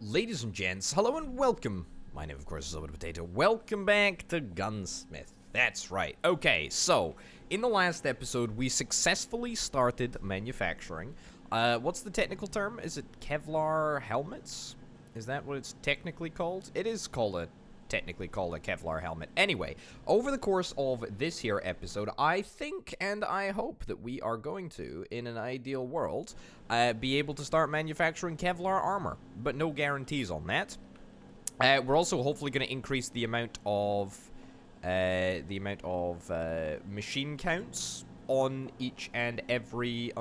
Ladies and gents, hello and welcome. My name, of course, is Owen Potato. Welcome back to Gunsmith. That's right. Okay, so, in the last episode, we successfully started manufacturing. What's the technical term? Is it Kevlar helmets? Is that what it's technically called? It is technically called a Kevlar helmet. Anyway, over the course of this here episode, I think and I hope that we are going to, in an ideal world, be able to start manufacturing Kevlar armor, but no guarantees on that. We're also hopefully going to increase the amount of machine counts on each and every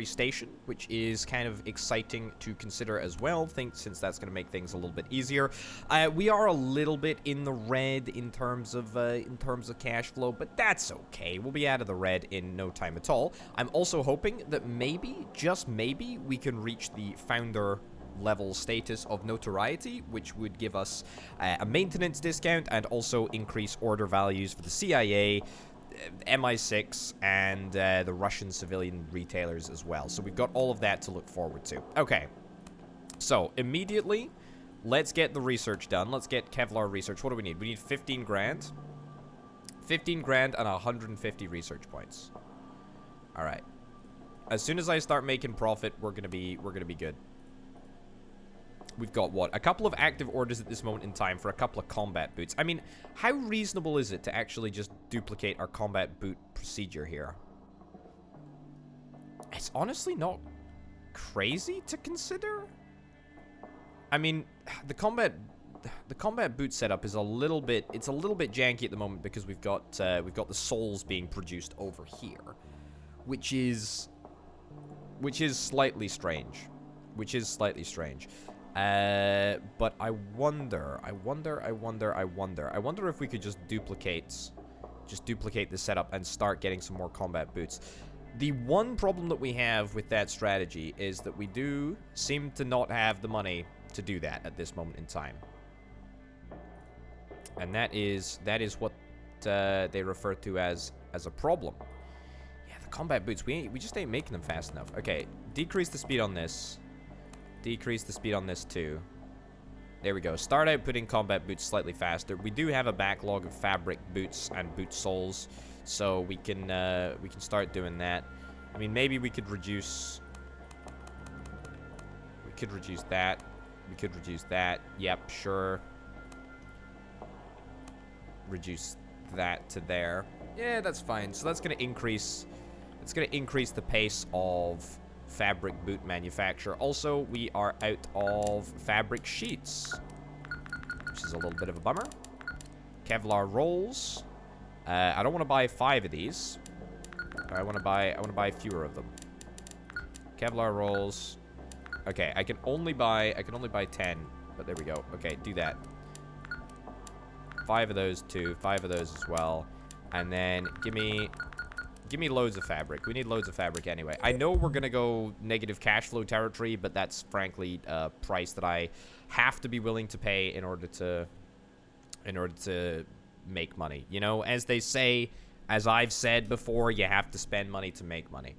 station, which is kind of exciting to consider as well. Since that's going to make things a little bit easier. We are a little bit in the red in terms of cash flow, but that's okay. We'll be out of the red in no time at all. I'm also hoping that maybe, just maybe, we can reach the founder level status of notoriety, which would give us a maintenance discount and also increase order values for the CIA, MI6, and the Russian civilian retailers as well. So we've got all of that to look forward to. Okay, so immediately, let's get the research done. Let's get Kevlar research. What do we need? We need 15 grand. 15 grand and 150 research points. All right. As soon as I start making profit, we're gonna be good. We've got, what, a couple of active orders at this moment in time for a couple of combat boots. I mean, how reasonable is it to actually just duplicate our combat boot procedure here? It's honestly not crazy to consider. I mean, the combat boot setup is a little bit janky at the moment because we've got the soles being produced over here, which is slightly strange. But I wonder if we could just duplicate the setup and start getting some more combat boots. The one problem that we have with that strategy is that we do seem to not have the money to do that at this moment in time. And that is what they refer to as a problem. Yeah, the combat boots, we just ain't making them fast enough. Okay, decrease the speed on this. Decrease the speed on this too. There we go. Start out putting combat boots slightly faster. We do have a backlog of fabric boots and boot soles, so we can start doing that. I mean, maybe we could reduce. We could reduce that. We could reduce that. Yep, sure. Reduce that to there. Yeah, that's fine. So that's gonna increase. It's gonna increase the pace of fabric boot manufacture. Also, we are out of fabric sheets, which is a little bit of a bummer. Kevlar rolls. I don't want to buy 5 of these. I want to buy fewer of them. Kevlar rolls. Okay, I can only buy 10, but there we go. Okay, do that. 5 of those too. 5 of those as well. And then give me loads of fabric. We need loads of fabric anyway. I know we're gonna go negative cash flow territory, but that's frankly a price that I have to be willing to pay in order to make money. You know, as they say, as I've said before, you have to spend money to make money.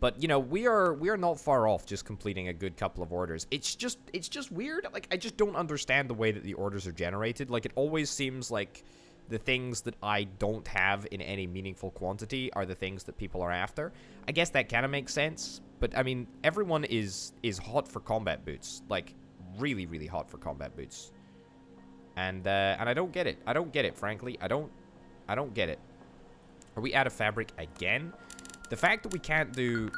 But you know, we are not far off just completing a good couple of orders. It's just weird. Like, I just don't understand the way that the orders are generated. Like, it always seems like the things that I don't have in any meaningful quantity are the things that people are after. I guess that kind of makes sense. But, I mean, everyone is hot for combat boots. Like, really, really hot for combat boots. And I don't get it. I don't get it, frankly. I don't get it. Are we out of fabric again? The fact that we can't do...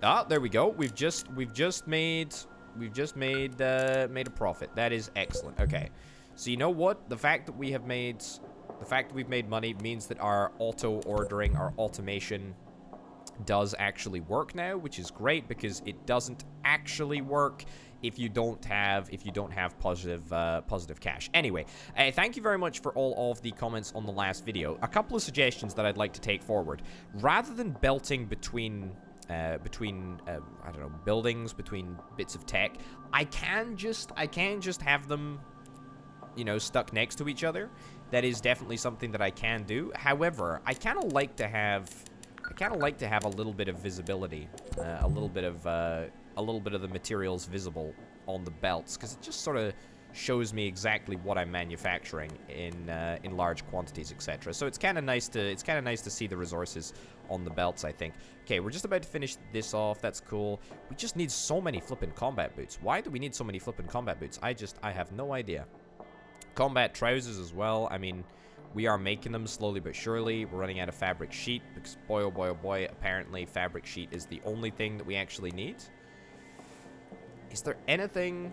Ah, there we go. We've just made a profit. That is excellent. Okay. So you know what? The fact that we've made money means that our auto-ordering, our automation does actually work now, which is great because it doesn't actually work if you don't have positive cash. Anyway, thank you very much for all of the comments on the last video. A couple of suggestions that I'd like to take forward. Rather than belting between I don't know, buildings, between bits of tech, I can just have them, you know, stuck next to each other. That is definitely something that I can do. However, I kind of like to have a little bit of visibility, a little bit of a little bit of the materials visible on the belts, because it just sort of shows me exactly what I'm manufacturing in large quantities, etc. So it's kind of nice to see the resources on the belts, I think. Okay, we're just about to finish this off. That's cool. We just need so many flippin' combat boots. Why do we need so many flippin' combat boots? I have no idea. Combat trousers as well. I mean, we are making them slowly but surely. We're running out of fabric sheet because boy, oh boy, oh boy, apparently fabric sheet is the only thing that we actually need. Is there anything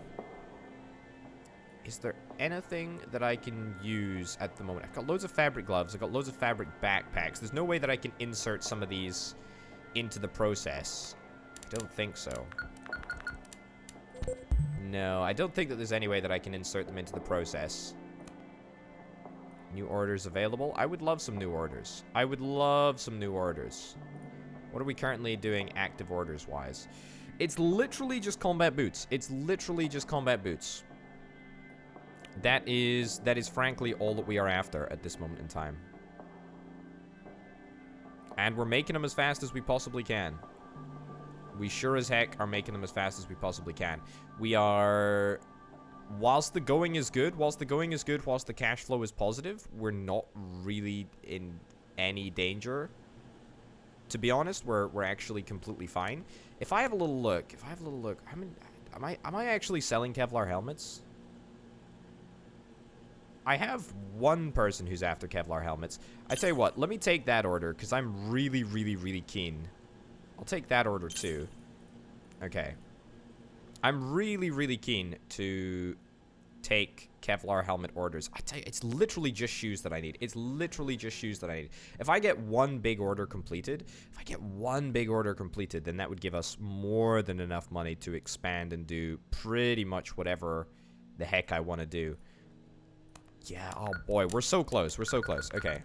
that I can use at the moment? I've got loads of fabric gloves. I've got loads of fabric backpacks. There's no way that I can insert some of these into the process. I don't think so. No, I don't think that there's any way that I can insert them into the process. New orders available? I would love some new orders. I would love some new orders. What are we currently doing active orders-wise? It's literally just combat boots. It's literally just combat boots. That is frankly all that we are after at this moment in time. And we're making them as fast as we possibly can. We sure as heck are making them as fast as we possibly can. We are... Whilst the going is good, whilst the cash flow is positive, we're not really in any danger. To be honest, we're actually completely fine. If I have a little look, am I actually selling Kevlar helmets? I have one person who's after Kevlar helmets. I tell you what, let me take that order, because I'm really, really, really keen. I'll take that order too. Okay. I'm really, really keen to take Kevlar helmet orders. I tell you, it's literally just shoes that I need. It's literally just shoes that I need. If I get one big order completed, then that would give us more than enough money to expand and do pretty much whatever the heck I want to do. Yeah, oh boy, we're so close. We're so close. Okay.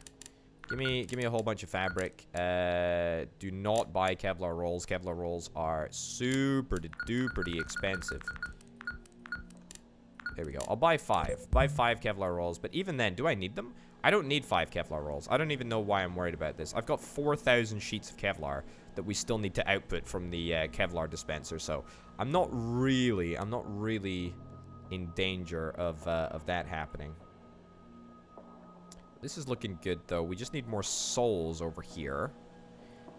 Give me a whole bunch of fabric. Do not buy Kevlar rolls. Kevlar rolls are super duper expensive. There we go. I'll buy 5. Buy 5 Kevlar rolls. But even then, do I need them? I don't need 5 Kevlar rolls. I don't even know why I'm worried about this. I've got 4,000 sheets of Kevlar that we still need to output from the Kevlar dispenser. So I'm not really in danger of that happening. This is looking good, though. We just need more souls over here.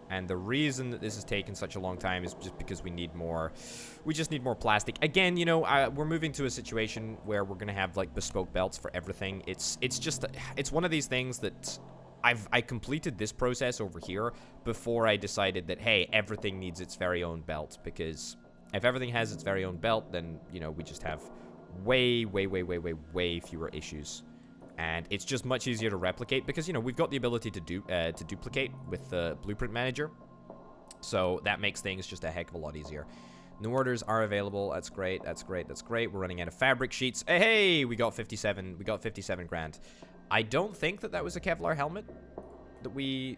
And the reason that this has taken such a long time is just because we need more... We just need more plastic. Again, you know, we're moving to a situation where we're going to have, like, bespoke belts for everything. It's just... It's one of these things that... I completed this process over here before I decided that, hey, everything needs its very own belt. Because if everything has its very own belt, then, you know, we just have way fewer issues. And it's just much easier to replicate because, you know, we've got the ability to duplicate with the Blueprint Manager. So that makes things just a heck of a lot easier. New orders are available. That's great. That's great. That's great. We're running out of fabric sheets. Hey, we got 57. We got 57 grand. I don't think that was a Kevlar helmet that we've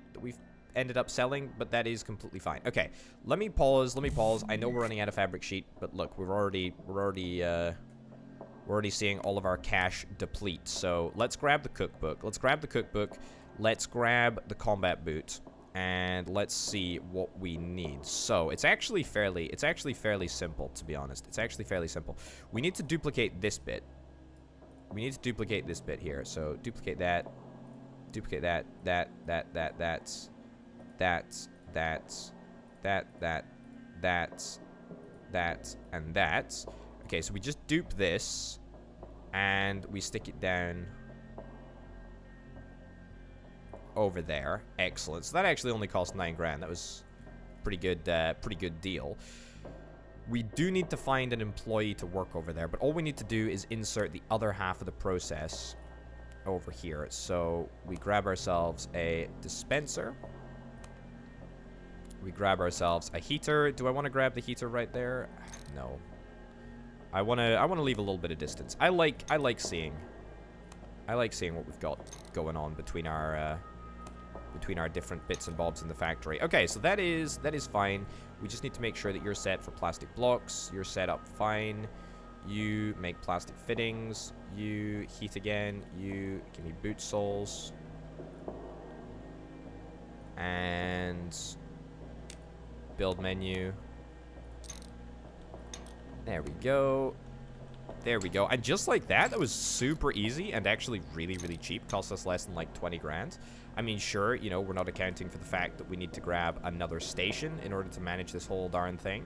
ended up selling, but that is completely fine. Okay, let me pause. I know we're running out of fabric sheet, but look, we're already seeing all of our cash deplete. So let's grab the cookbook. Let's grab the combat boot, and let's see what we need. So it's actually fairly simple, to be honest. It's actually fairly simple. We need to duplicate this bit. We need to duplicate this bit here. So duplicate that, and that. Okay, so we just dupe this, and we stick it down over there. Excellent. So that actually only cost 9 grand. That was pretty good deal. We do need to find an employee to work over there, but all we need to do is insert the other half of the process over here. So we grab ourselves a dispenser. We grab ourselves a heater. Do I want to grab the heater right there? No. I want to leave a little bit of distance. I like seeing what we've got going on between our different bits and bobs in the factory. Okay, so that is fine. We just need to make sure that you're set for plastic blocks. You're set up fine. You make plastic fittings. You heat again. You give me boot soles. And build menu. There we go. There we go. And just like that, that was super easy and actually really, really cheap. Cost us less than like 20 grand. I mean, sure, you know, we're not accounting for the fact that we need to grab another station in order to manage this whole darn thing.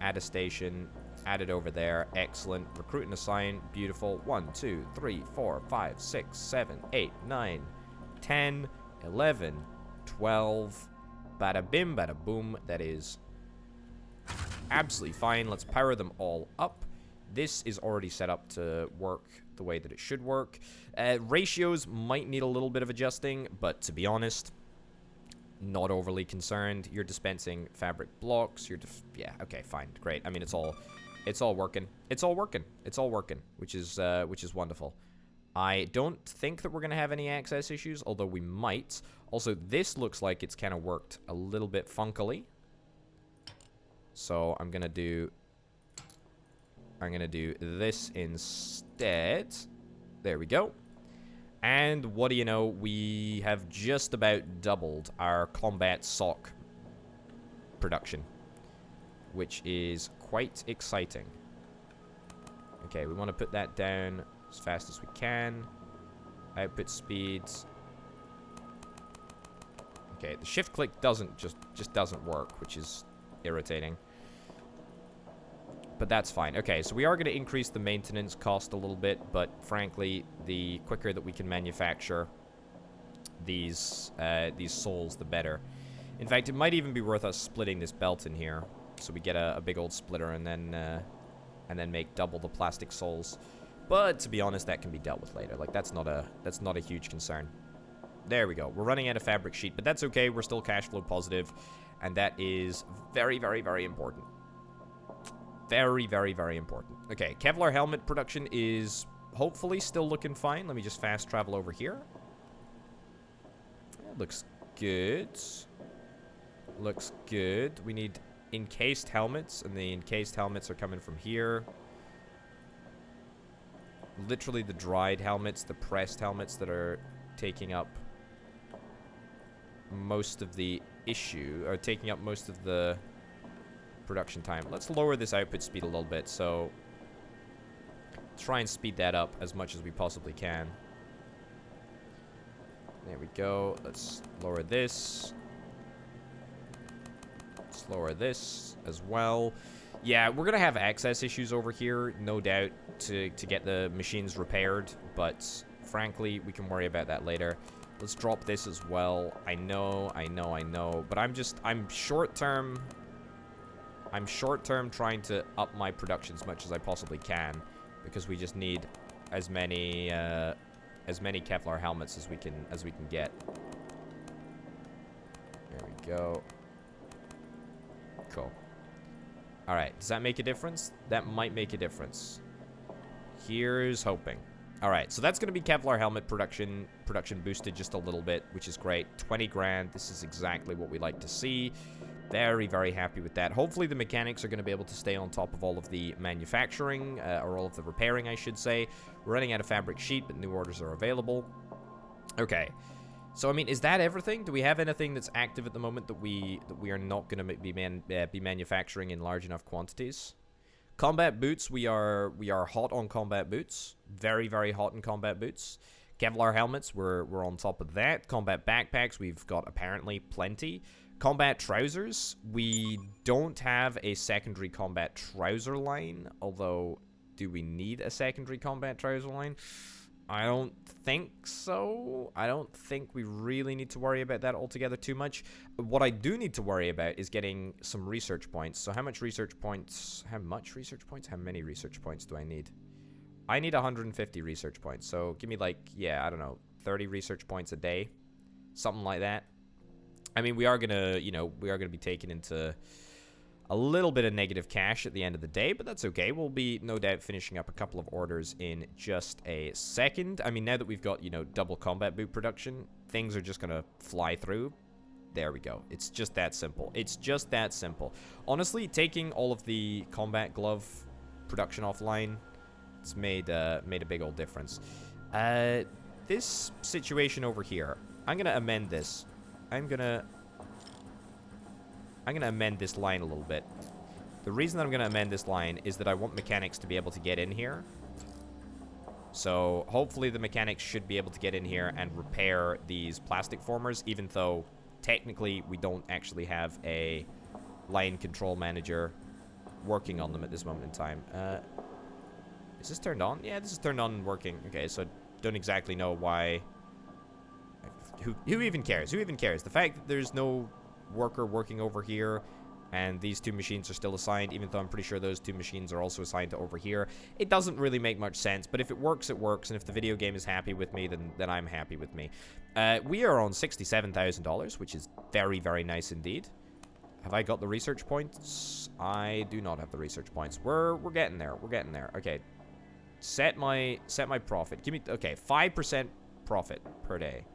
Add a station. Add it over there. Excellent. Recruit and assign. Beautiful. 1, 2, 3, 4, 5, 6, 7, 8, 9, 10, 11, 12. Bada bim, bada boom. That is absolutely fine. Let's power them all up. This is already set up to work the way that it should work. Ratios might need a little bit of adjusting, but to be honest, not overly concerned. You're dispensing fabric blocks. Yeah, okay, fine, great. I mean, it's all working. It's all working, which is wonderful. I don't think that we're gonna have any access issues, although we might. Also, this looks like it's kind of worked a little bit funkily. So I'm gonna do this instead. There we go. And what do you know, we have just about doubled our combat sock production, which is quite exciting. Okay, we want to put that down as fast as we can. Output speeds. Okay, the shift click just doesn't work, which is irritating. But that's fine. Okay, so we are going to increase the maintenance cost a little bit, but frankly, the quicker that we can manufacture these souls, the better. In fact, it might even be worth us splitting this belt in here, so we get a big old splitter and then make double the plastic souls. But to be honest, that can be dealt with later. Like that's not a huge concern. There we go. We're running out of fabric sheet, but that's okay. We're still cash flow positive, and that is very, very, very important. Very, very, very important. Okay, Kevlar helmet production is hopefully still looking fine. Let me just fast travel over here. That looks good. Looks good. We need encased helmets, and the encased helmets are coming from here. Literally the dried helmets, the pressed helmets that are taking up most of the issue, or taking up most of the production time. Let's lower this output speed a little bit, so try and speed that up as much as we possibly can. There we go. Let's lower this. Let's lower this as well. Yeah, we're gonna have access issues over here, no doubt, to get the machines repaired, but frankly, we can worry about that later. Let's drop this as well. I know, but I'm short-term trying to up my production as much as I possibly can, because we just need as many Kevlar helmets as we can get. There we go. Cool. All right, does that make a difference? That might make a difference. Here's hoping. All right, so that's going to be Kevlar helmet production boosted just a little bit, which is great. 20 grand. This is exactly what we like to see. Very, very happy with that. Hopefully the mechanics are going to be able to stay on top of all of the manufacturing, or all of the repairing, I should say. We're running out of fabric sheet, but new orders are available. Okay. So, I mean, is that everything? Do we have anything that's active at the moment that we are not going to be manufacturing in large enough quantities? Combat boots, we are hot on combat boots. Very, very hot in combat boots. Kevlar helmets, we're on top of that. Combat backpacks, we've got apparently plenty. Combat trousers, we don't have a secondary combat trouser line, although do we need a secondary combat trouser line? I don't think so. I don't think we really need to worry about that altogether too much. What I do need to worry about is getting some research points. So how many research points do I need? I need 150 research points. So give me like, yeah, I don't know, 30 research points a day. Something like that. I mean, we are gonna be taken into a little bit of negative cash at the end of the day, but that's okay. We'll be, no doubt, finishing up a couple of orders in just a second. I mean, now that we've got, double combat boot production, things are just gonna fly through. There we go. It's just that simple. It's just that simple. Honestly, taking all of the combat glove production offline, it's made a big old difference. This situation over here, I'm gonna amend this. I'm gonna amend this line a little bit. The reason that I'm going to amend this line is that I want mechanics to be able to get in here. So hopefully the mechanics should be able to get in here and repair these plastic formers, even though technically we don't actually have a line control manager working on them at this moment in time. Is this turned on? Yeah, this is turned on and working. Okay, so I don't exactly know why. Who even cares? Who even cares? The fact that there's no worker working over here and these two machines are still assigned, even though I'm pretty sure those two machines are also assigned to over here. It doesn't really make much sense, but if it works, it works, and if the video game is happy with me, then I'm happy with me. We are on $67,000, which is very, very nice indeed. Have I got the research points? I do not have the research points. We're getting there. We're getting there. Okay. Set my profit. Give me, okay, 5% profit per day.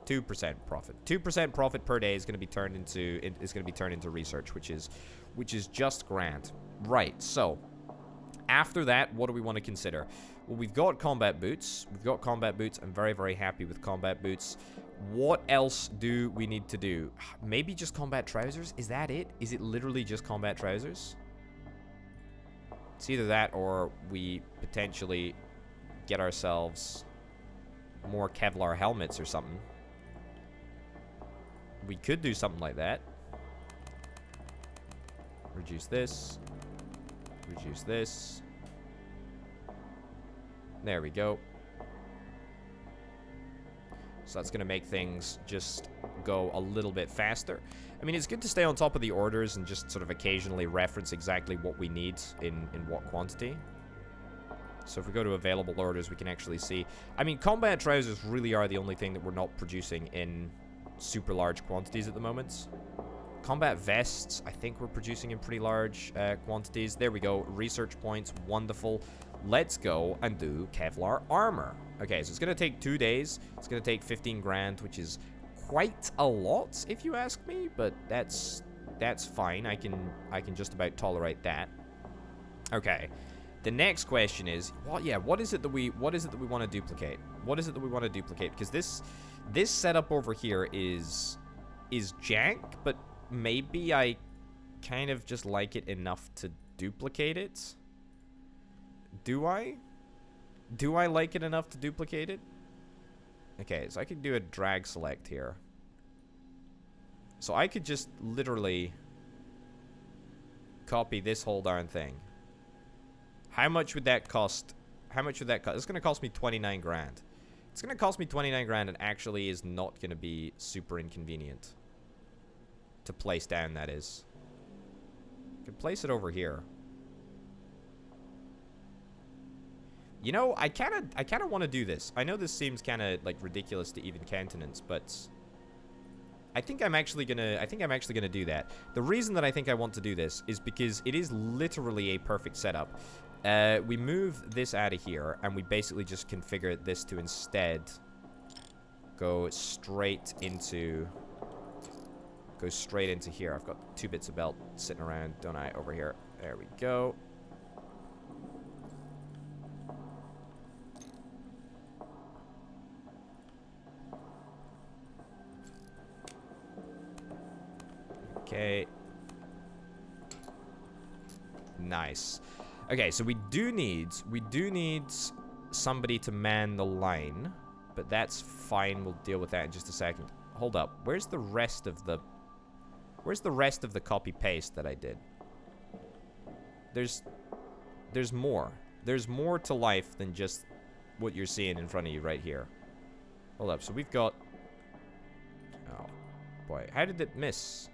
2% profit. 2% profit per day is going to be turned into research, which is just grand. Right. So, after that, what do we want to consider? Well, we've got combat boots. I'm very, very happy with combat boots. What else do we need to do? Maybe just combat trousers? Is that it? Is it literally just combat trousers? It's either that or we potentially get ourselves more Kevlar helmets or something. We could do something like that. Reduce this. Reduce this. There we go. So that's going to make things just go a little bit faster. I mean, it's good to stay on top of the orders and just sort of occasionally reference exactly what we need in what quantity. So if we go to available orders, we can actually see. I mean, combat trousers really are the only thing that we're not producing in super large quantities at the moment. Combat vests, I think we're producing in pretty large quantities. There we go. Research points. Wonderful. Let's go and do Kevlar armor. Okay, so it's going to take 2 days. It's going to take 15 grand, which is quite a lot, if you ask me. But that's fine. I can just about tolerate that. Okay. The next question is, what is it that we want to duplicate? What is it that we want to duplicate? Because this setup over here is jank, but maybe I kind of just like it enough to duplicate it. Do I? Do I like it enough to duplicate it? Okay, so I could do a drag select here. So I could just literally copy this whole darn thing. How much would that cost? How much would that cost? It's going to cost me 29 grand. It's going to cost me 29 grand and actually is not going to be super inconvenient to place down, that is. I could place it over here. You know, I kind of want to do this. I know this seems kind of like ridiculous to even countenance, but I think I'm actually gonna do that. The reason that I think I want to do this is because it is literally a perfect setup. We move this out of here, and we basically just configure this to instead go straight into here. I've got 2 bits of belt sitting around, don't I? Over here. There we go. Okay. Nice. Okay, so we do need somebody to man the line, but that's fine. We'll deal with that in just a second. Hold up. Where's the rest of the copy paste that I did? There's more. There's more to life than just what you're seeing in front of you right here. Hold up. So we've got, oh boy, how did it miss?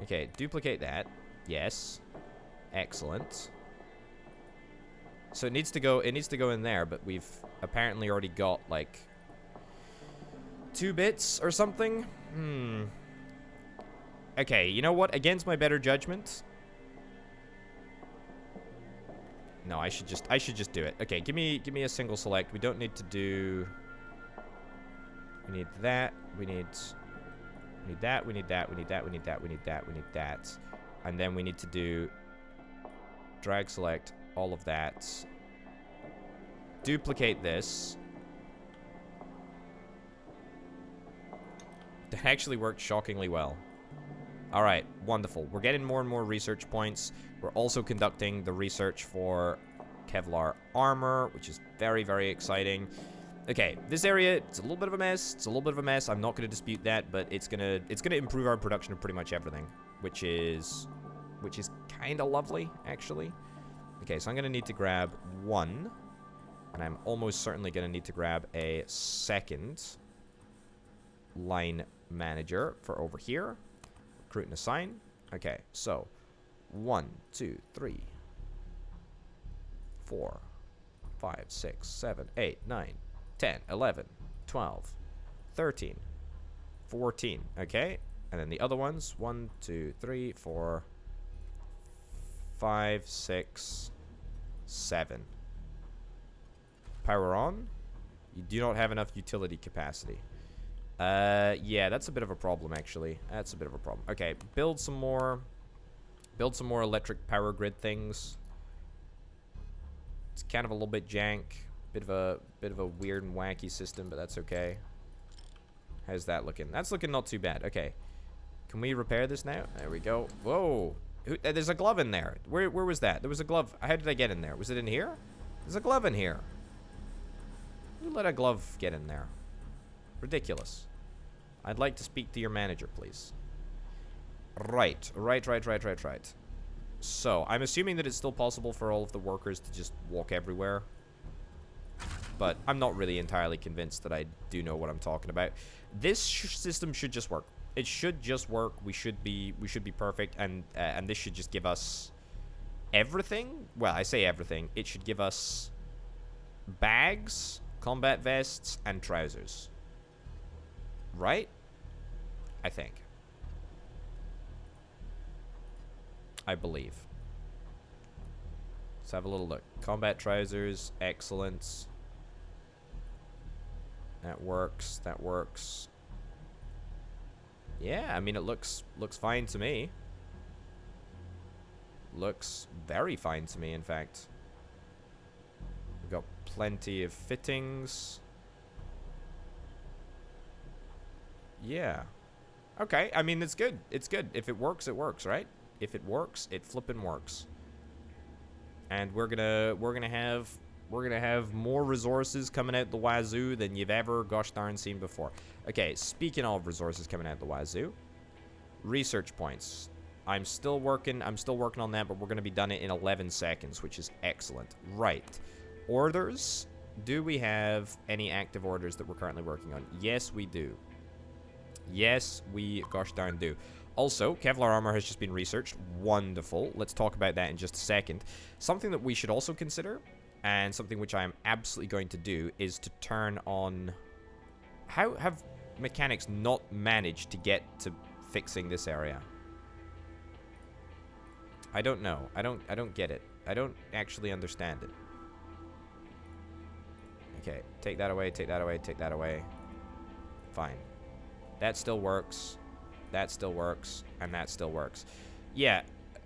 Okay, duplicate that. Yes. Excellent. So it needs to go in there, but we've apparently already got like 2 bits or something. Okay, you know what? Against my better judgment. No, I should just do it. Okay, give me a single select. We don't need to do. We need that. We need that, we need that, we need that, we need that, we need that, we need that. And then we need to do drag select all of that. Duplicate this. That actually worked shockingly well. All right, wonderful. We're getting more and more research points. We're also conducting the research for Kevlar armor, which is very, very exciting. Okay, this area, it's a little bit of a mess. It's a little bit of a mess. I'm not going to dispute that, but it's gonna improve our production of pretty much everything, which is kind of lovely, actually. Okay, so I'm going to need to grab one, and I'm almost certainly going to need to grab a second line manager for over here. Recruit and assign. Okay, so 1, 2, 3, 4, 5, 6, 7, 8, 9, 10, 11, 12, 13, 14. Okay, and then the other ones 1, 2, 3, 4, 5, 6, 7. Power on. You do not have enough utility capacity. Yeah, that's a bit of a problem, actually. That's a bit of a problem. Okay, build some more electric power grid things. It's kind of a little bit jank. Bit of a weird and wacky system, but that's okay. How's that looking? That's looking not too bad. Okay. Can we repair this now? There we go. Whoa. There's a glove in there. Where was that? There was a glove. How did I get in there? Was it in here? There's a glove in here. Who let a glove get in there? Ridiculous. I'd like to speak to your manager, please. Right. So, I'm assuming that it's still possible for all of the workers to just walk everywhere. But I'm not really entirely convinced that I do know what I'm talking about. This system should just work. It should just work. We should be perfect, and this should just give us everything. Well, I say everything. It should give us bags, combat vests, and trousers. Right? I think. I believe. Let's have a little look. Combat trousers, excellent. That works. That works. Yeah, I mean, it looks fine to me. Looks very fine to me, in fact. We've got plenty of fittings. Yeah. Okay, I mean, it's good. It's good. If it works, it works, right? If it works, it flippin' works. And we're gonna have more resources coming out the wazoo than you've ever gosh darn seen before. Okay, speaking of resources coming out the wazoo, research points. I'm still working on that, but we're gonna be done in 11 seconds, which is excellent. Right. Orders. Do we have any active orders that we're currently working on? Yes, we do. Yes, we gosh darn do. Also, Kevlar armor has just been researched. Wonderful. Let's talk about that in just a second. Something that we should also consider, and something which I am absolutely going to do, is to turn on... How have mechanics not managed to get to fixing this area? I don't know. I don't get it. I don't actually understand it. Okay, take that away, take that away, take that away. Fine. That still works. That still works. And that still works. Yeah.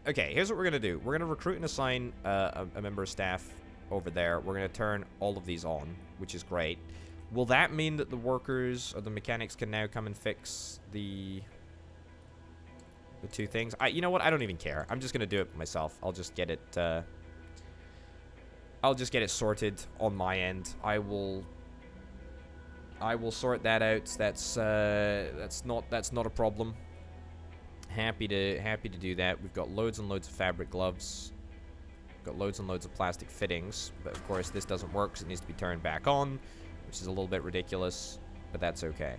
Okay, here's what we're going to do. We're going to recruit and assign a member of staff over there. We're going to turn all of these on, which is great. Will that mean that the workers or the mechanics can now come and fix the two things? You know what? I don't even care. I'm just going to do it myself. I'll just get it sorted on my end. I will sort that out. That's not a problem. Happy to do that. We've got loads and loads of fabric gloves. We've got loads and loads of plastic fittings, but of course this doesn't work because it needs to be turned back on, which is a little bit ridiculous, but that's okay.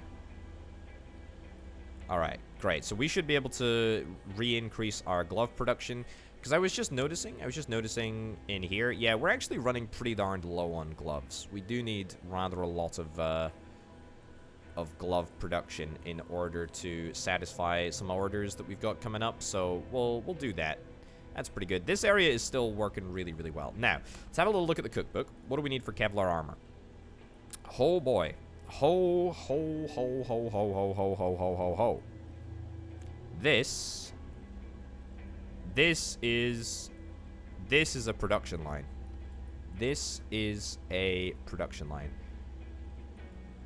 All right, great. So we should be able to re-increase our glove production. Because I was just noticing in here, yeah, we're actually running pretty darned low on gloves. We do need rather a lot of glove production in order to satisfy some orders that we've got coming up. So we'll do that. That's pretty good. This area is still working really, really well. Now, let's have a little look at the cookbook. What do we need for Kevlar armor? Oh boy. Ho, ho, ho, ho, ho, ho, ho, ho, ho, ho, ho. This is a production line. This is a production line.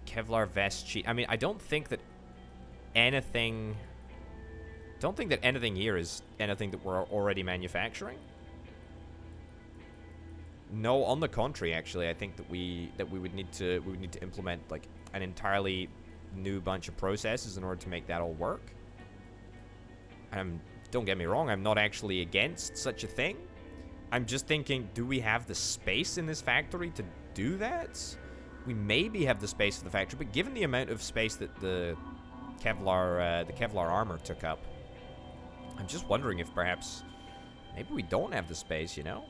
Kevlar vest sheet. I mean, I don't think that anything Don't think that anything here is anything that we're already manufacturing. No, on the contrary, actually, I think that we would need to implement like an entirely new bunch of processes in order to make that all work. Don't get me wrong, I'm not actually against such a thing. I'm just thinking, do we have the space in this factory to do that? We maybe have the space for the factory, but given the amount of space that the Kevlar armor took up, I'm just wondering if perhaps maybe we don't have the space, you know?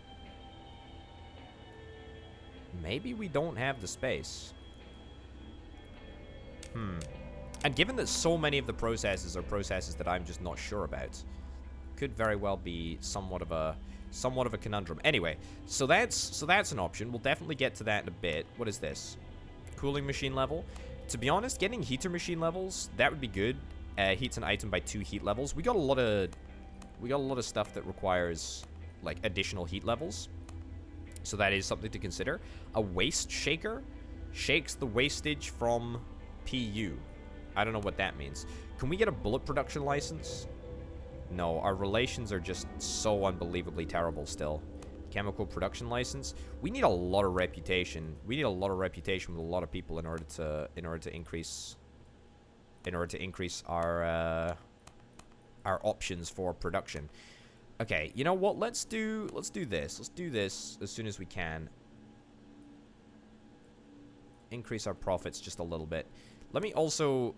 Maybe we don't have the space. And given that so many of the processes are processes that I'm just not sure about, could very well be somewhat of a conundrum. Anyway, so that's an option. We'll definitely get to that in a bit. What is this? Cooling machine level. To be honest, getting heater machine levels, that would be good. Heats an item by 2 heat levels. We got a lot of stuff that requires like additional heat levels. So that is something to consider. A waste shaker shakes the wastage from PU. I don't know what that means. Can we get a bullet production license? No, our relations are just so unbelievably terrible still. Chemical production license. We need a lot of reputation. We need a lot of reputation with a lot of people in order to increase our options for production. Okay, you know what? Let's do this. Let's do this as soon as we can. Increase our profits just a little bit. Let me also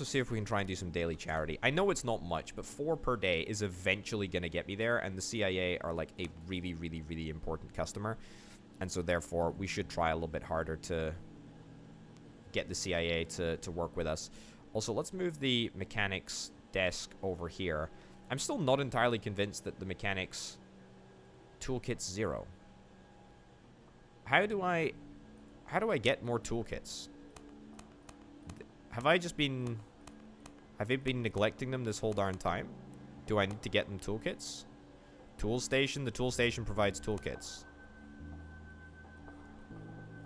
see if we can try and do some daily charity. I know it's not much, but 4 per day is eventually going to get me there, and the CIA are like a really, really, really important customer. And so therefore, we should try a little bit harder to get the CIA to work with us. Also, let's move the mechanics desk over here. I'm still not entirely convinced that the mechanics toolkit's 0. How do I get more toolkits? Have I been neglecting them this whole darn time? Do I need to get them toolkits? Tool station? The tool station provides toolkits.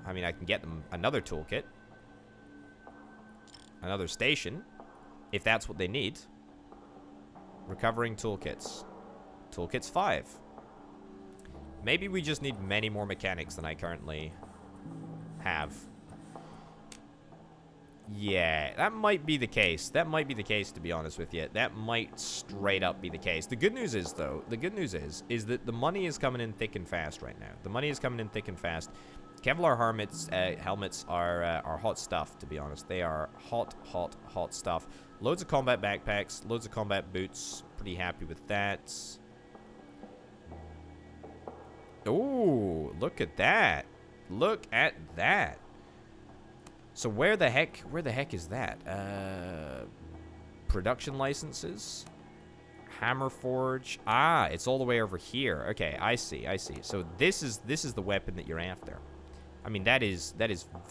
I mean, I can get them another toolkit. Another station. If that's what they need. Recovering toolkits. Toolkits 5. Maybe we just need many more mechanics than I currently have. Yeah, that might be the case. That might be the case, to be honest with you. That might straight up be the case. The good news is, though, is that the money is coming in thick and fast right now. The money is coming in thick and fast. Kevlar helmets are hot stuff, to be honest. They are hot, hot, hot stuff. Loads of combat backpacks, loads of combat boots. Pretty happy with that. Ooh, look at that. Look at that. So where the heck is that? Production licenses? Hammer forge. Ah, it's all the way over here. Okay, I see. So this is the weapon that you're after. I mean, that is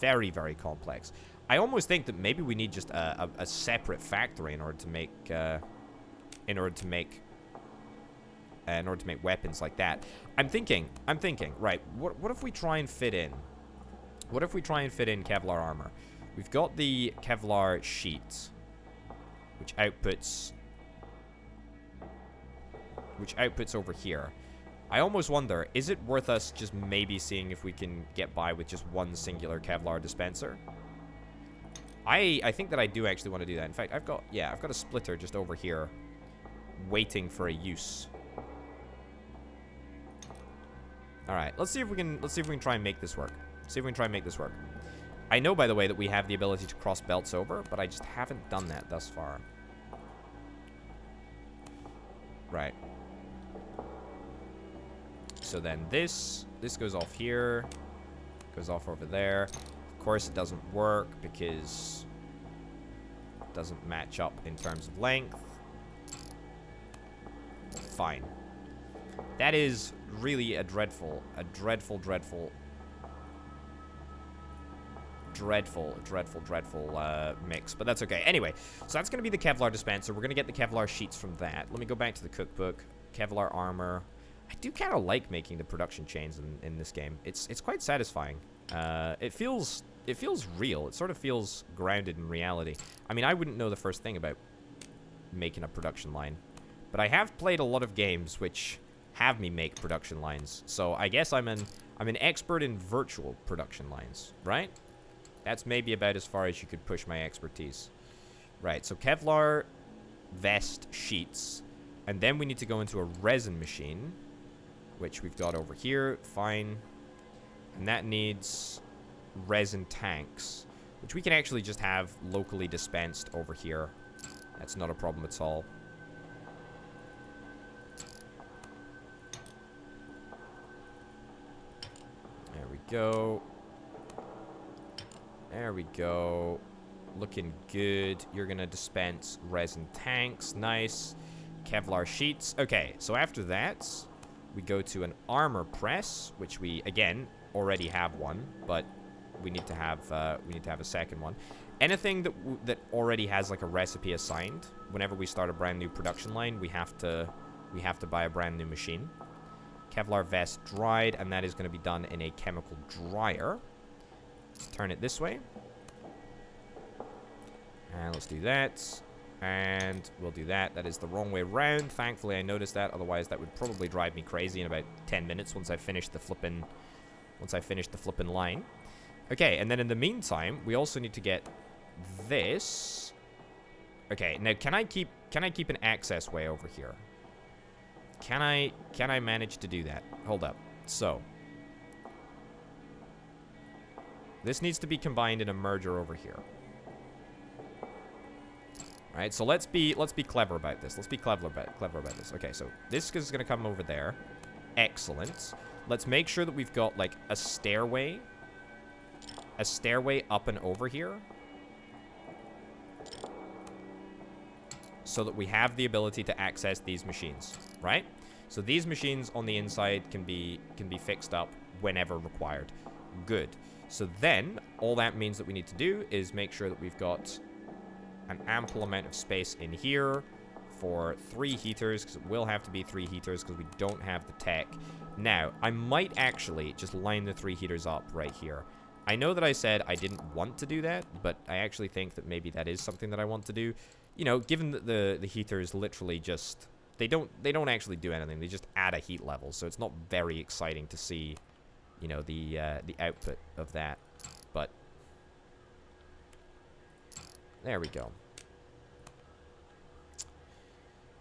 very, very complex. I almost think that maybe we need just a separate factory in order to make weapons like that. I'm thinking, right, what if we try and fit in? What if we try and fit in Kevlar armor? We've got the Kevlar sheet, which outputs over here. I almost wonder, is it worth us just maybe seeing if we can get by with just one singular Kevlar dispenser? I think that I do actually want to do that. In fact, I've got a splitter just over here waiting for a use. All right, let's see if we can try and make this work. I know, by the way, that we have the ability to cross belts over, but I just haven't done that thus far. Right. So then this goes off here, goes off over there. Of course, it doesn't work because it doesn't match up in terms of length. Fine. That is really a dreadful mix, but that's okay. Anyway, so that's going to be the Kevlar dispenser. We're going to get the Kevlar sheets from that. Let me go back to the cookbook. Kevlar armor. I do kind of like making the production chains in this game. It's quite satisfying. It feels real. It sort of feels grounded in reality. I mean, I wouldn't know the first thing about making a production line. But I have played a lot of games which have me make production lines. So I guess I'm an expert in virtual production lines, right? That's maybe about as far as you could push my expertise. Right, so Kevlar vest sheets. And then we need to go into a resin machine, which we've got over here. Fine. And that needs resin tanks, which we can actually just have locally dispensed over here. That's not a problem at all. There we go. There we go. Looking good. You're gonna dispense resin tanks. Nice. Kevlar sheets. Okay, so after that, we go to an armor press, which we, again, already have one, but we need to have a second one. Anything that already has like a recipe assigned, whenever we start a brand new production line, we have to buy a brand new machine. Kevlar vest dried, and that is going to be done in a chemical dryer. Let's turn it this way. And let's do that. And we'll do that. That is the wrong way around. Thankfully, I noticed that. Otherwise, that would probably drive me crazy in about 10 minutes once I finish the flippin' line. Okay, and then in the meantime, we also need to get this. Okay, now can I keep an access way over here? Can I manage to do that? Hold up. So this needs to be combined in a merger over here. Right, so let's be clever about this. Let's be clever about this. Okay, so this is going to come over there. Excellent. Let's make sure that we've got like a stairway up and over here, so that we have the ability to access these machines, right? So these machines on the inside can be fixed up whenever required. Good. So then all that means that we need to do is make sure that we've got an ample amount of space in here for 3 heaters, because it will have to be 3 heaters because we don't have the tech. Now, I might actually just line the 3 heaters up right here. I know that I said I didn't want to do that, but I actually think that maybe that is something that I want to do. You know, given that the heaters literally just, they don't actually do anything. They just add a heat level, so it's not very exciting to see, you know, the output of that. But there we go.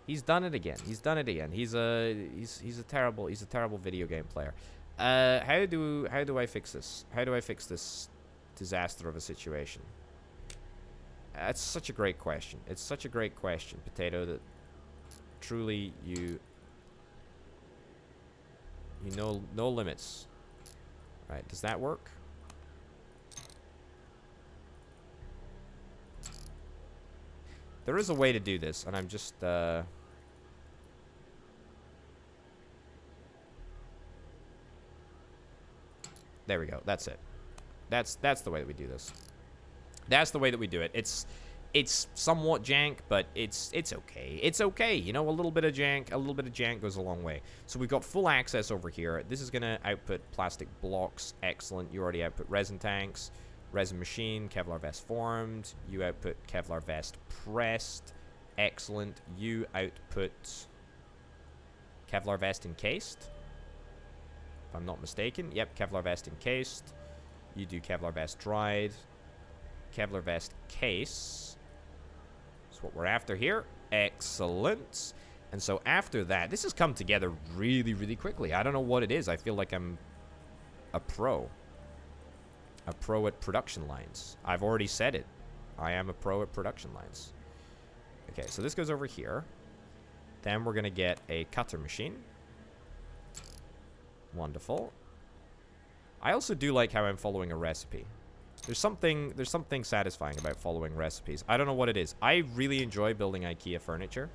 He's done it again. He's done it again. He's a terrible video game player. How do I fix this? How do I fix this disaster of a situation? That's such a great question. It's such a great question, Potato, that truly you know no limits. Right, does that work? There is a way to do this, and I'm just there we go. That's it. That's the way that we do this. That's the way that we do it. It's somewhat jank, but it's okay. It's okay. You know, a little bit of jank goes a long way. So we've got full access over here. This is gonna output plastic blocks. Excellent. You already output resin tanks, resin machine, Kevlar vest formed. You output Kevlar vest pressed. Excellent. You output Kevlar vest encased, if I'm not mistaken. Yep, Kevlar vest encased. You do Kevlar vest dried. Kevlar vest case. That's what we're after here. Excellent. And so after that, this has come together really, really quickly. I don't know what it is. I feel like I'm a pro. A pro at production lines. I've already said it. I am a pro at production lines. Okay, so this goes over here. Then we're going to get a cutter machine. Wonderful. I also do like how I'm following a recipe. There's something satisfying about following recipes. I don't know what it is. I really enjoy building IKEA furniture.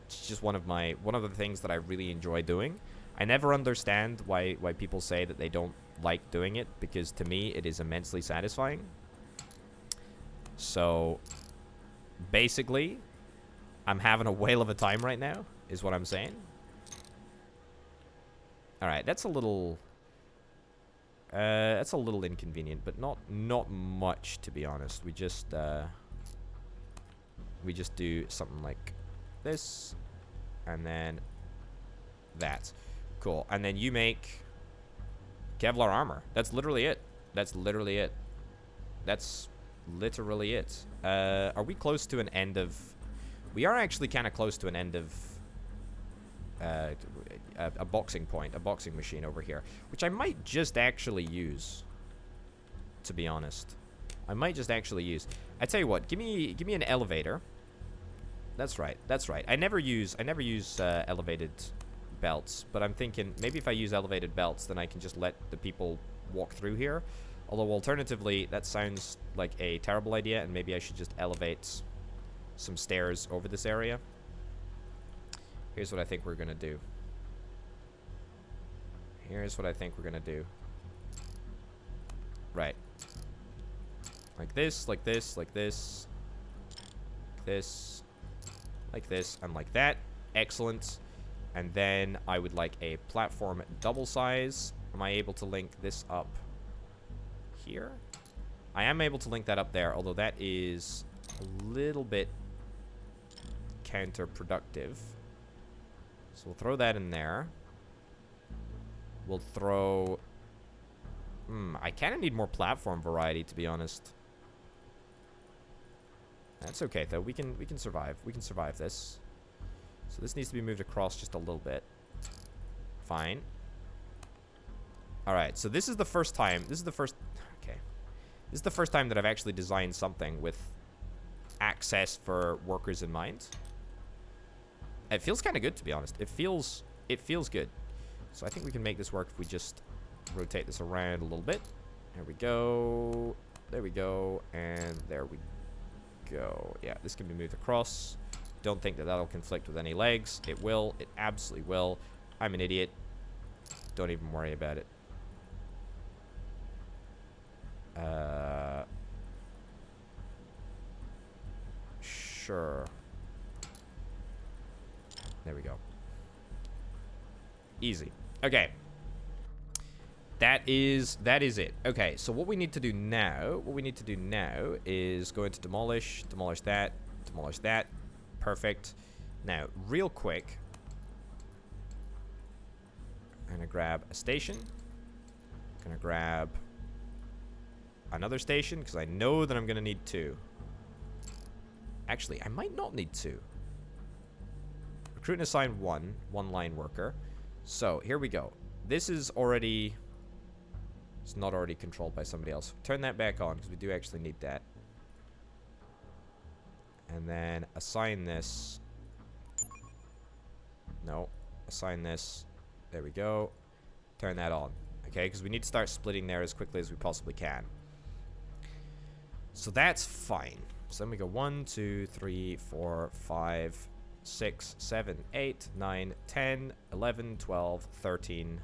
It's just one of the things that I really enjoy doing. I never understand why people say that they don't like doing it, because to me it is immensely satisfying. So basically, I'm having a whale of a time right now, is what I'm saying. Alright, that's a little inconvenient, but not much, to be honest. We just do something like this. And then that. Cool. And then you make Kevlar armor. That's literally it. That's literally it. That's literally it. Are we close to an end of... We are actually kind of close to an end of... a boxing point, a boxing machine over here, which I might just actually use, to be honest. I might just actually use. I tell you what, give me an elevator. That's right. That's right. I never use elevated belts, but I'm thinking maybe if I use elevated belts, then I can just let the people walk through here. Although alternatively, that sounds like a terrible idea, and maybe I should just elevate some stairs over this area. Here's what I think we're gonna do. Here's what I think we're gonna do. Right. Like this, like this, like this. Like this. Like this, and like that. Excellent. And then I would like a platform double size. Am I able to link this up here? I am able to link that up there, although that is a little bit counterproductive. So we'll throw that in there. We'll throw... I kind of need more platform variety, to be honest. That's okay, though. We can survive. We can survive this. So this needs to be moved across just a little bit. Fine. Alright, so this is the first time... This is the first... Okay. This is the first time that I've actually designed something with access for workers in mind. It feels kind of good, to be honest. It feels good. So I think we can make this work if we just rotate this around a little bit. There we go. There we go. And there we go. Yeah, this can be moved across. Don't think that that'll conflict with any legs. It will. It absolutely will. I'm an idiot. Don't even worry about it. Sure. There we go. Easy. Okay. That is it. Okay, so what we need to do now, is go into demolish that, demolish that. Perfect. Now, real quick, I'm gonna grab a station. Gonna grab another station, because I know that I'm gonna need 2. Actually, I might not need 2. Recruit and assign one line worker. So, here we go. This is already... It's not already controlled by somebody else. Turn that back on, because we do actually need that. And then assign this. No. Assign this. There we go. Turn that on. Okay, because we need to start splitting there as quickly as we possibly can. So that's fine. So then we go 1, 2, 3, 4, 5, 6, 7, 8, 9, 10, 11, 12, 13.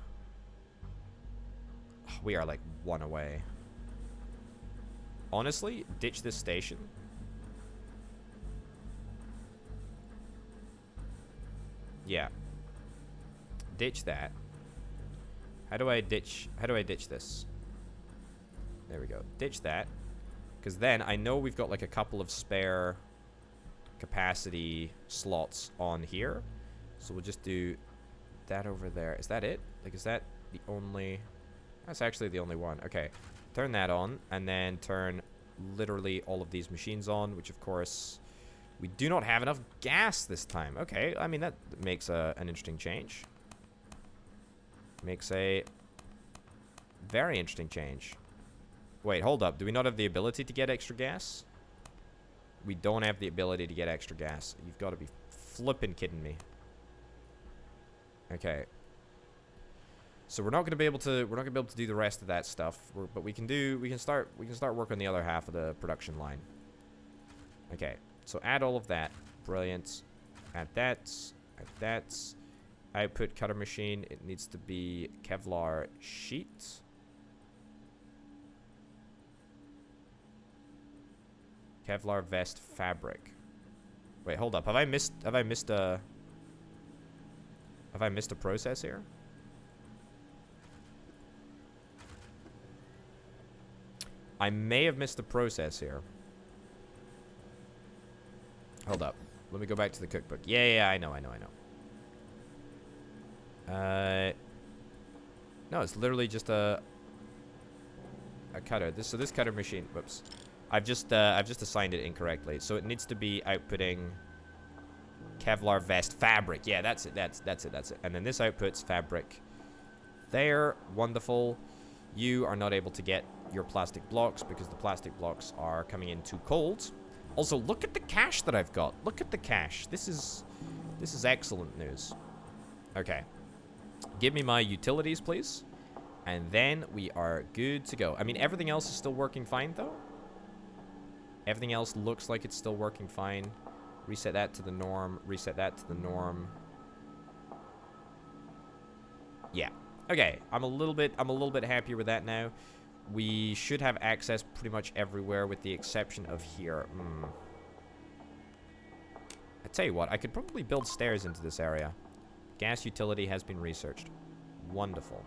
Oh, we are like 1 away. Honestly, ditch this station. Yeah. Ditch that. How do I ditch this? There we go. Ditch that. Because then I know we've got like a couple of spare capacity slots on here. So we'll just do that over there. Is that it? Like, is that the only... That's actually the only one. Okay. Turn that on, and then turn literally all of these machines on, which of course we do not have enough gas this time. Okay, I mean that makes an interesting change. Makes a very interesting change. Wait, hold up. Do we not have the ability to get extra gas? We don't have the ability to get extra gas. You've got to be flipping kidding me. Okay. So we're not going to be able to do the rest of that stuff, but we can start work on the other half of the production line. Okay. So add all of that. Brilliant. Add that. Add that. Output cutter machine. It needs to be Kevlar sheet. Kevlar vest fabric. Wait, hold up. Have I missed a process here? I may have missed a process here. Hold up. Let me go back to the cookbook. Yeah, I know. No, it's literally just a cutter. So this cutter machine, whoops. I've just assigned it incorrectly. So it needs to be outputting Kevlar vest fabric. Yeah, that's it. That's it. And then this outputs fabric. There, wonderful. You are not able to get your plastic blocks because the plastic blocks are coming in too cold. Also, look at the cash that I've got. Look at the cash. This is excellent news. Okay. Give me my utilities, please. And then we are good to go. I mean, everything else is still working fine, though. Everything else looks like it's still working fine. Reset that to the norm. Reset that to the norm. Yeah. Okay. I'm a little bit happier with that now. We should have access pretty much everywhere with the exception of here. I tell you what, I could probably build stairs into this area. Gas utility has been researched. Wonderful.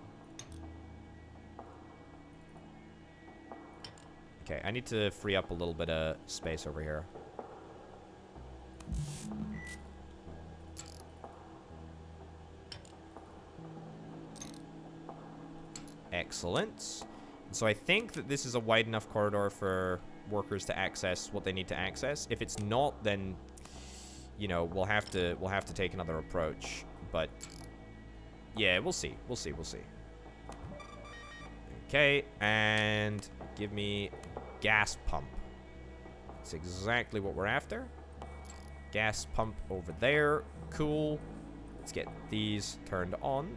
Okay, I need to free up a little bit of space over here. Excellent. So I think that this is a wide enough corridor for workers to access what they need to access. If it's not, then, you know, we'll have to take another approach. But yeah, we'll see. Okay, and give me gas pump. That's exactly what we're after. Gas pump over there. Cool. Let's get these turned on.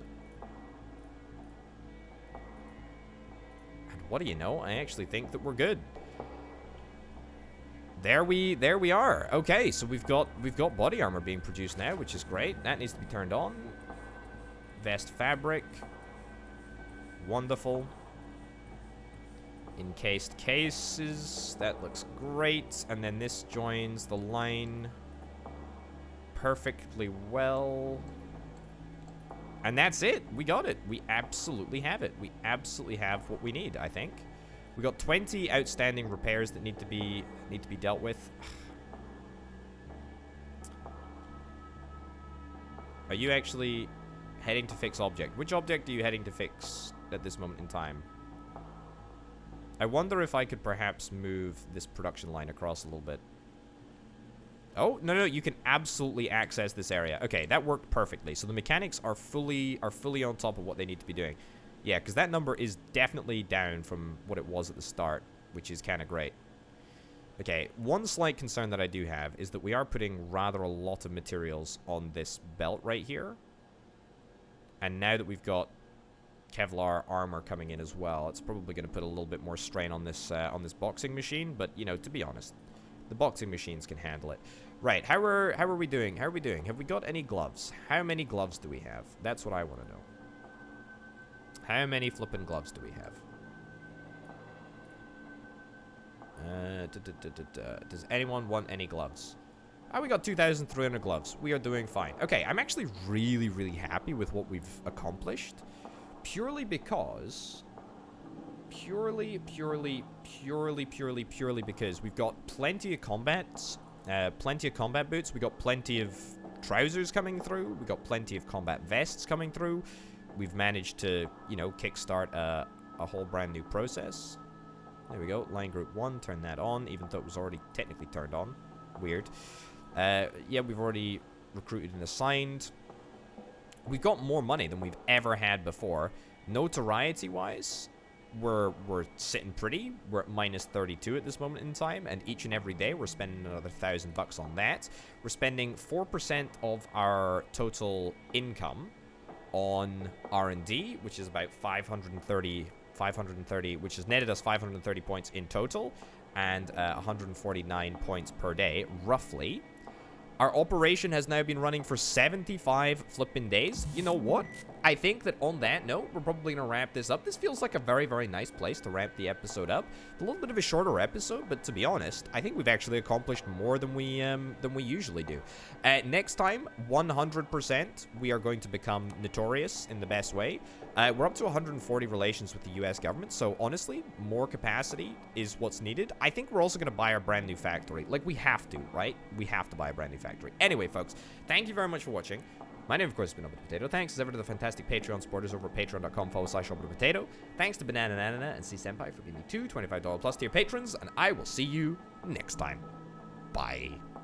And what do you know? I actually think that we're good. There we are. Okay, so we've got body armor being produced now, which is great. That needs to be turned on. Vest fabric. Wonderful. Encased cases. That looks great. And then this joins the line perfectly well. And that's it. We got it. We absolutely have it. We absolutely have what we need, I think. We got 20 outstanding repairs that need to be dealt with. Are you actually heading to fix object? Which object are you heading to fix at this moment in time? I wonder if I could perhaps move this production line across a little bit. Oh, no, you can absolutely access this area. Okay, that worked perfectly. So the mechanics are fully on top of what they need to be doing. Yeah, because that number is definitely down from what it was at the start, which is kind of great. Okay, one slight concern that I do have is that we are putting rather a lot of materials on this belt right here. And now that we've got Kevlar armor coming in as well, it's probably going to put a little bit more strain on this boxing machine. But, you know, to be honest, the boxing machines can handle it. Right, how are we doing? Have we got any gloves? How many gloves do we have? That's what I want to know. How many flippin' gloves do we have? Does anyone want any gloves? Oh, we got 2,300 gloves. We are doing fine. Okay, I'm actually really, really happy with what we've accomplished. Purely because... Purely because we've got plenty of combat boots. We got plenty of trousers coming through. We got plenty of combat vests coming through. We've managed to, you know, kickstart a whole brand new process. There we go. Line group 1, turn that on, even though it was already technically turned on. Weird. Yeah, we've already recruited and assigned. We've got more money than we've ever had before. Notoriety-wise, we're sitting pretty. We're at minus 32 at this moment in time, and each and every day we're spending another $1,000 on that. We're spending 4% of our total income on R&D, which is about 530, which has netted us 530 points in total, and 149 points per day, roughly. Our operation has now been running for 75 flipping days. You know what? I think that on that note, we're probably going to wrap this up. This feels like a very, very nice place to wrap the episode up. A little bit of a shorter episode, but to be honest, I think we've actually accomplished more than we usually do. Next time, 100%, we are going to become notorious in the best way. We're up to 140 relations with the U.S. government, so honestly, more capacity is what's needed. I think we're also going to buy our brand new factory. Like, we have to, right? We have to buy a brand new factory. Anyway, folks, thank you very much for watching. My name, of course, has been Potato. Thanks as ever to the fantastic Patreon supporters over at patreon.com/Potato. Thanks to Banana Nana and C Senpai for being the two $25+ plus tier patrons, and I will see you next time. Bye.